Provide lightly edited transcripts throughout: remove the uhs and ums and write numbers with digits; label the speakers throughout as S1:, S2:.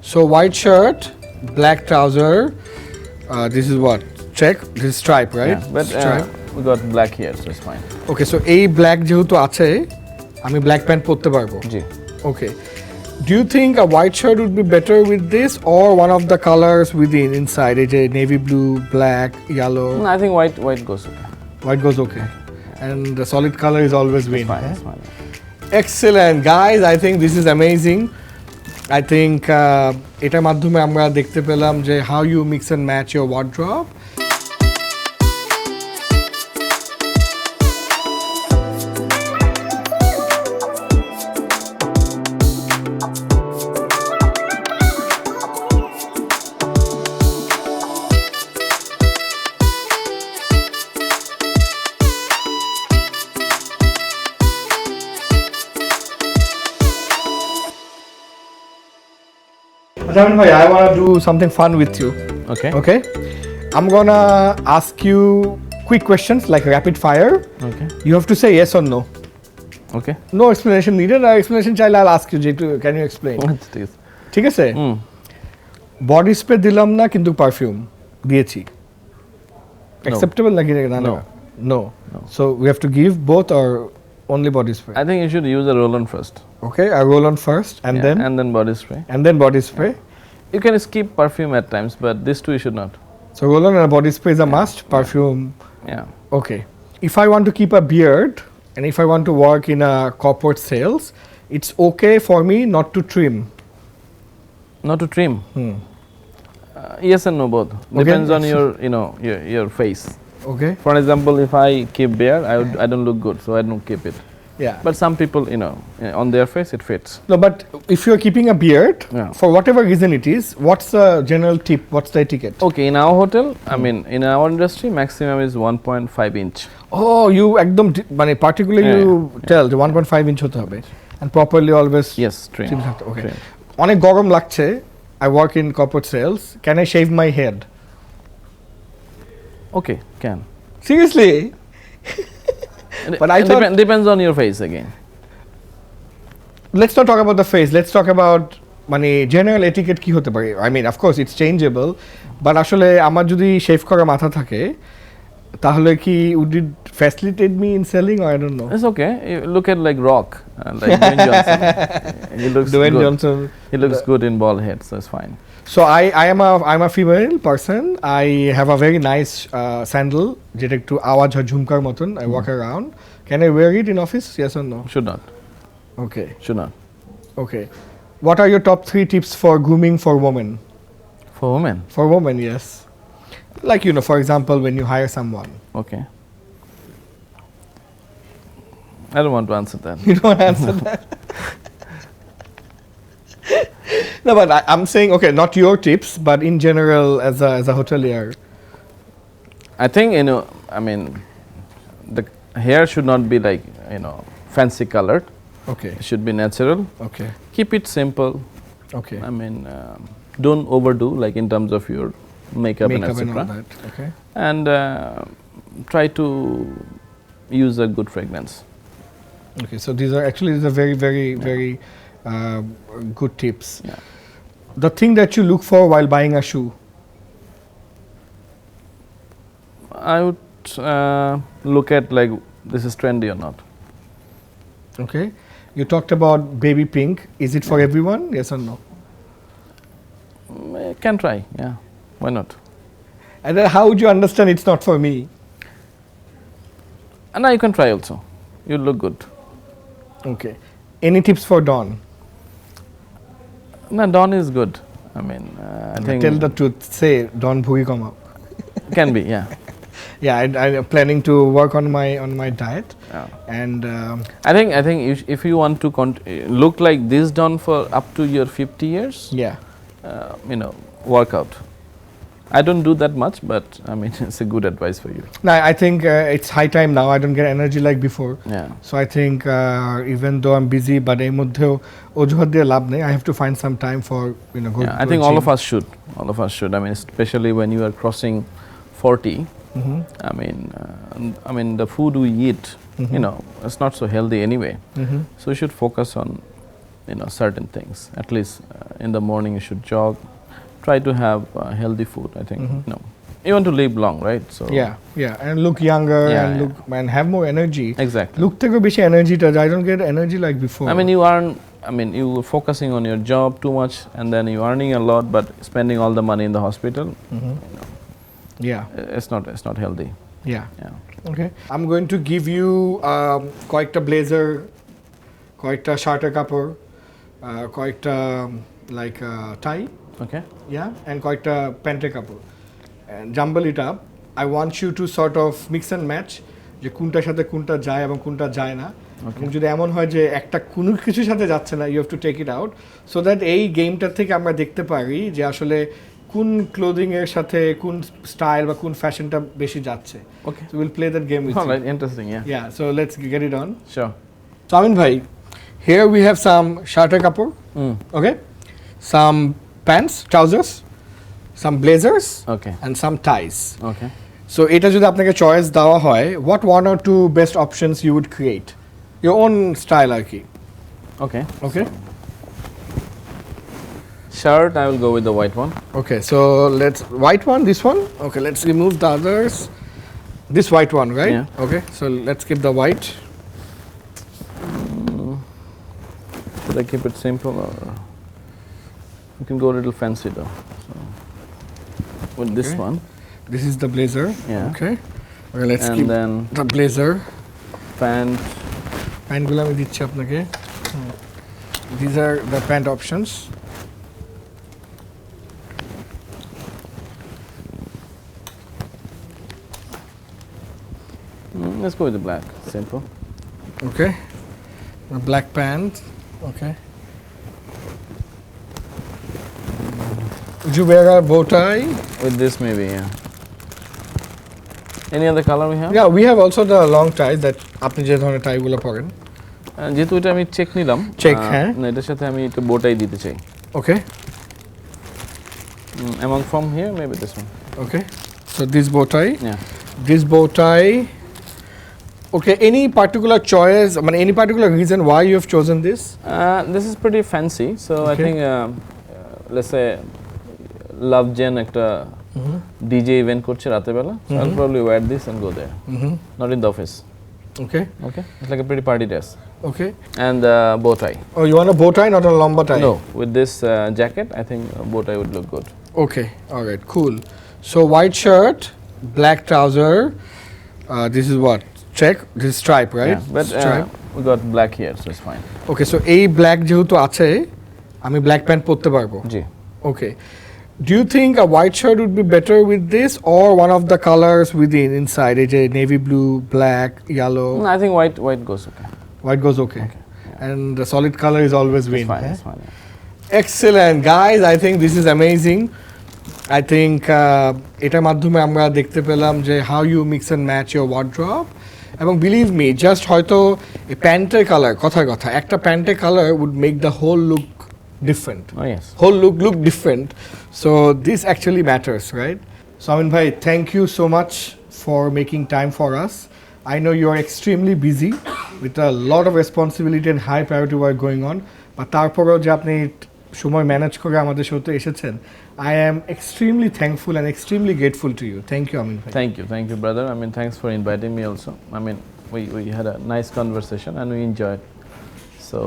S1: So white shirt, black trouser. This is what? Check. This is stripe, right?
S2: Yeah, but
S1: stripe.
S2: we got black here, so it's fine.
S1: Okay, so এই black যেহেতু আছে, আমি black pant পরতে পারবো।
S2: জি।
S1: Okay. Do you think a white shirt would be better with this or one of the colors within inside? It's a navy blue, black, yellow.
S2: No, I think white goes okay.
S1: White goes okay. And the solid color is always win.
S2: Fine, it's fine.
S1: Excellent, guys. I think this is amazing. I think এটার মাধ্যমে আমরা দেখতে পেলাম যে how you mix and match your wardrobe. Amin bhai, I want to do something fun with you.
S2: Okay.
S1: Okay? I'm gonna ask you quick questions like rapid fire.
S2: Okay.
S1: You have to say yes or no.
S2: Okay.
S1: No explanation needed. Explanation child, I'll ask you. Can you explain?
S2: What's this?
S1: ঠিক আছে? Body spray দিলাম না কিন্তু perfume দিয়েছি। Acceptable নাকি না? No. So we have to give both or only body spray?
S2: I think you should use a roll-on first.
S1: Okay, I roll on first and then?
S2: And then body spray.
S1: And then body spray?
S2: You can skip perfume at times, but these two you should not.
S1: So roll on and body spray is a must, perfume?
S2: Yeah.
S1: Okay. If I want to keep a beard and if I want to work in a corporate sales, it's okay for me not to trim?
S2: Not to trim? Yes and no both.
S1: Okay.
S2: Depends on your face.
S1: Okay.
S2: For example, if I keep beard, I don't look good, so I don't keep it.
S1: Yeah.
S2: But some people, on their face it fits.
S1: No, but if you're keeping a beard,
S2: Yeah.
S1: for whatever reason it is, what's the general tip? What's the etiquette?
S2: Okay, in our hotel, I mean, in our industry, maximum is 1.5 inch.
S1: Oh, you একদম মানে particularly
S2: Yeah,
S1: you tell the 1.5 inch হতে হবে and properly always
S2: Yes, trim.
S1: trim থাকতে- okay.
S2: Trim.
S1: অনেক গরম লাগছে, I work in corporate sales. Can I shave my head?
S2: Okay, can.
S1: Seriously? But I thought
S2: depends on your face again.
S1: let's not talk about the face. Let's talk about মানে general etiquette কি হতে পারে? I mean, of course it's changeable, but আসলে আমার যদি shave করা মাথা থাকে তাহলে কি would it facilitate me in selling or I don't know?
S2: It's okay. You look at like Rock, like Dwayne Johnson. He looks
S1: Dwayne
S2: good.
S1: Johnson.
S2: He looks good in bald head, so it's fine.
S1: So I'm a female person. I have a very nice sandal যেটা একটু আওয়াজ হয় ঝুমকার মতন. I walk around. Can I wear it in office? Yes or no?
S2: Should not.
S1: Okay.
S2: Should not.
S1: Okay. What are your top 3 tips for grooming for women?
S2: For women?
S1: For women, yes. Like, for example, when you hire someone.
S2: Okay. I don't want to answer that.
S1: You don't answer that? No, but I'm saying, okay, not your tips, but in general as a hotelier.
S2: I think, I mean, the hair should not be like, fancy colored.
S1: Okay.
S2: It should be natural.
S1: Okay.
S2: Keep it simple.
S1: Okay.
S2: I mean, don't overdo, like in terms of your makeup and
S1: Makeup
S2: etc.
S1: and all that. Okay.
S2: And try to use a good fragrance.
S1: Okay, so these are very, very, very good tips.
S2: Yeah.
S1: The thing that you look for while buying a shoe?
S2: I would look at like this is trendy or not.
S1: Okay. You talked about baby pink. Is it for everyone? Yes or no?
S2: Can try, yeah. Why not?
S1: And then how would you understand it's not for me?
S2: And now you can try also. You'll look good.
S1: Okay. Any tips for Dawn?
S2: No, Dawn is good. I mean, I think
S1: Tell the truth. Say Dawn Bhugi Kama.
S2: can be, yeah.
S1: Yeah, I'm planning to work on my diet.
S2: Yeah.
S1: And
S2: I think if you want to look like this Dawn for up to your 50 years,
S1: yeah,
S2: work out. I don't do that much, but I mean, it's a good advice for you.
S1: No, I think it's high time now. I don't get energy like before.
S2: Yeah.
S1: So I think even though I'm busy, but এই মধ্যেও অজুহাত দিয়ে লাভ নেই. I have to find some time for go.
S2: Yeah, I think all of us should. All of us should. I mean, especially when you are crossing 40. I mean, the food we eat, it's not so healthy anyway. So you should focus on certain things. At least in the morning you should jog. Try to have healthy food. I think you want to live long, right? So
S1: and look younger
S2: Yeah,
S1: and
S2: yeah.
S1: look and have more energy.
S2: exactly.
S1: Look থেকে বেশি এনার্জিটা I don't get energy like before.
S2: You aren't. You were focusing on your job too much, and then you're earning a lot, but spending all the money in the hospital.
S1: Yeah.
S2: It's not healthy.
S1: Yeah.
S2: Yeah.
S1: Okay. I'm going to give you কয়েকটা blazer, কয়েকটা শার্টের কাপড়, কয়েকটা like tie,
S2: Okay.
S1: and কয়েকটা প্যান্টের কাপড়. And jumble it up. I want you to sort of mix and match যে কোনটার সাথে কোনটা যায় এবং কোনটা যায় না। এবং যদি এমন হয় যে একটা কোনো কিছুর সাথে যাচ্ছে না, you have to take it out so that এই গেমটার থেকে আমরা দেখতে পারি যে আসলে কোন ক্লোদিং এর সাথে কোন স্টাইল বা কোন ফ্যাশনটা বেশি যাচ্ছে।
S2: Okay.
S1: So we'll play that game with
S2: All
S1: you.
S2: right. Interesting. Yeah.
S1: Yeah, so let's get it on.
S2: Sure.
S1: So Amin bhai, here we have some sharter kapur, okay, some pants, trousers, some blazers,
S2: Okay.
S1: and some ties.
S2: Okay.
S1: So এটা যদি আপনাকে choice দেওয়া হয়, what one or two best options you would create? Your own style আর কি।
S2: Okay.
S1: Okay?
S2: Shirt. I will go with the white one.
S1: Okay, so let's white one, this one. Okay, let's remove the others. This white one, right?
S2: Yeah.
S1: Okay, so let's keep the white.
S2: Should I keep it simple, or you can go a little fancy though? So with this
S1: Okay.
S2: one,
S1: This is the blazer.
S2: Yeah.
S1: Okay. Okay, let's
S2: and
S1: keep
S2: then
S1: the blazer.
S2: pant.
S1: প্যান্টগুলো আমি দিচ্ছি আপনাকে। These are the pant options.
S2: Let's go with the black. Simple.
S1: Okay. A black pant. Okay. Would you wear a bow tie?
S2: With this maybe, yeah. Any other color we have?
S1: Yeah, we have also the long ties that আপনি যে ধরনের টাইগুলো পরেন।
S2: যেহেতু এটা আমি check নিলাম,
S1: Check, হ্যাঁ।
S2: না এটার সাথে আমি একটু বোটাই দিতে চাই।
S1: Okay.
S2: Among from here, maybe this one.
S1: Okay. So this bow tie.
S2: Yeah.
S1: This bow tie. Okay. Any particular choice? I mean, any particular reason why you have chosen this?
S2: This is pretty fancy, so I
S1: Okay.
S2: think let's say Love Gen একটা DJ event করছে রাতে বেলা, so I'll probably wear this and go there. Not in the office.
S1: Okay.
S2: Okay, it's like a pretty party dress.
S1: Okay.
S2: And bow tie.
S1: Oh, you want a bow tie, not a lamba tie?
S2: No, with this jacket, I think bow tie would look good.
S1: Okay. All right. Cool. So white shirt, black trouser. This is what? Check. This is stripe, right?
S2: Yeah, but
S1: stripe.
S2: we got black here, so it's fine.
S1: Okay. So এই black যেহেতু আছে, আমি black pant পরতে পারবো।
S2: জি।
S1: Okay. Do you think a white shirt would be better with this, or one of the colors within inside? It's a navy blue, black, yellow.
S2: No, I think white goes okay.
S1: White goes okay. And the solid color is always
S2: It's
S1: win.
S2: fine.
S1: eh?
S2: It's fine. Yeah.
S1: Excellent, guys. I think this is amazing. I think এটার মাধ্যমে আমরা দেখতে পেলাম যে how you mix and match your wardrobe. এবং believe me, just হয়তো এই প্যান্টের কালার কথার কথা একটা প্যান্টের colour would make the whole look different.
S2: Oh yes.
S1: Whole look different. So this actually matters, right? So Amin bhai, thank you so much for making time for us. I know you are extremely busy with a lot of responsibility and high priority work going on. But তারপরেও যে আপনি সময় manage করে আমাদের শোতে এসেছেন, I am extremely thankful and extremely grateful to you. Thank you, Amin bhai.
S2: Thank you, brother. I mean, thanks for inviting me also. I mean, we had a nice conversation and we enjoyed. So,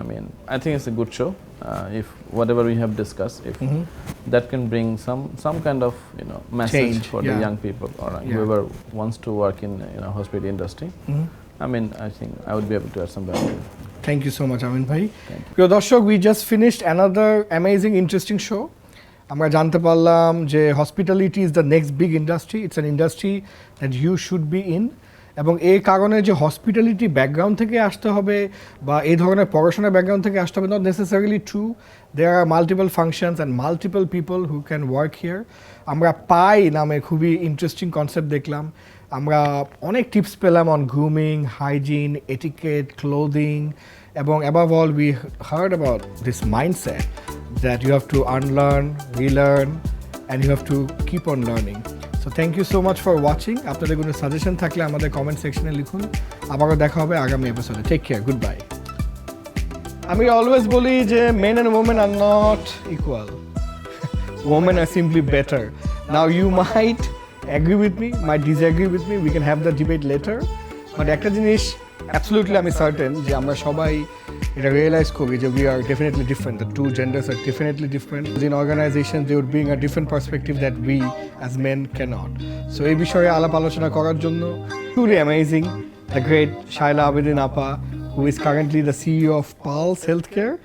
S2: I mean, I think it's a good show. If whatever we have discussed, if that can bring some kind of message
S1: Change,
S2: for the
S1: yeah.
S2: young people or whoever wants to work in hospitality industry, I mean, I think I would be able to add some value.
S1: Thank you so much, Amin bhai.
S2: Thank you.
S1: প্রিয় দর্শক, we just finished another amazing, interesting show. আমরা জানতে পারলাম যে hospitality is the next big industry. It's an industry that you should be in. এবং এই কারণে যে হসপিটালিটি ব্যাকগ্রাউন্ড থেকে আসতে হবে বা এই ধরনের পড়াশোনার ব্যাকগ্রাউন্ড থেকে আসতে হবে, not necessarily true. There are multiple functions and multiple people who can work here. আমরা পাই নামে খুবই ইন্টারেস্টিং কনসেপ্ট দেখলাম। আমরা অনেক টিপস পেলাম on grooming, hygiene, etiquette, clothing, এবং above all we heard about this mindset that you have to unlearn, relearn, and you have to keep on learning. So thank you so much for watching. আপনাদের কোনো suggestion থাকলে আমাদের comment সেকশনে লিখুন। আবারও দেখা হবে আগামী এপিসোডে। Take care, good bye. আমি অলওয়েজ বলি যে men and women are not equal. Women are simply better. Now you might agree with me, might disagree with me. We can have the debate later. But একটা জিনিস absolutely আমি certain যে আমরা সবাই এটা realize করি যে we are definitely different. The two genders are definitely different. In organizations they would bring a different perspective that we as men cannot. So এই বিষয়ে আলাপ আলোচনা করার জন্য truly amazing the great Shaila Abedin Appa, who is currently the CEO of Pulse Healthcare.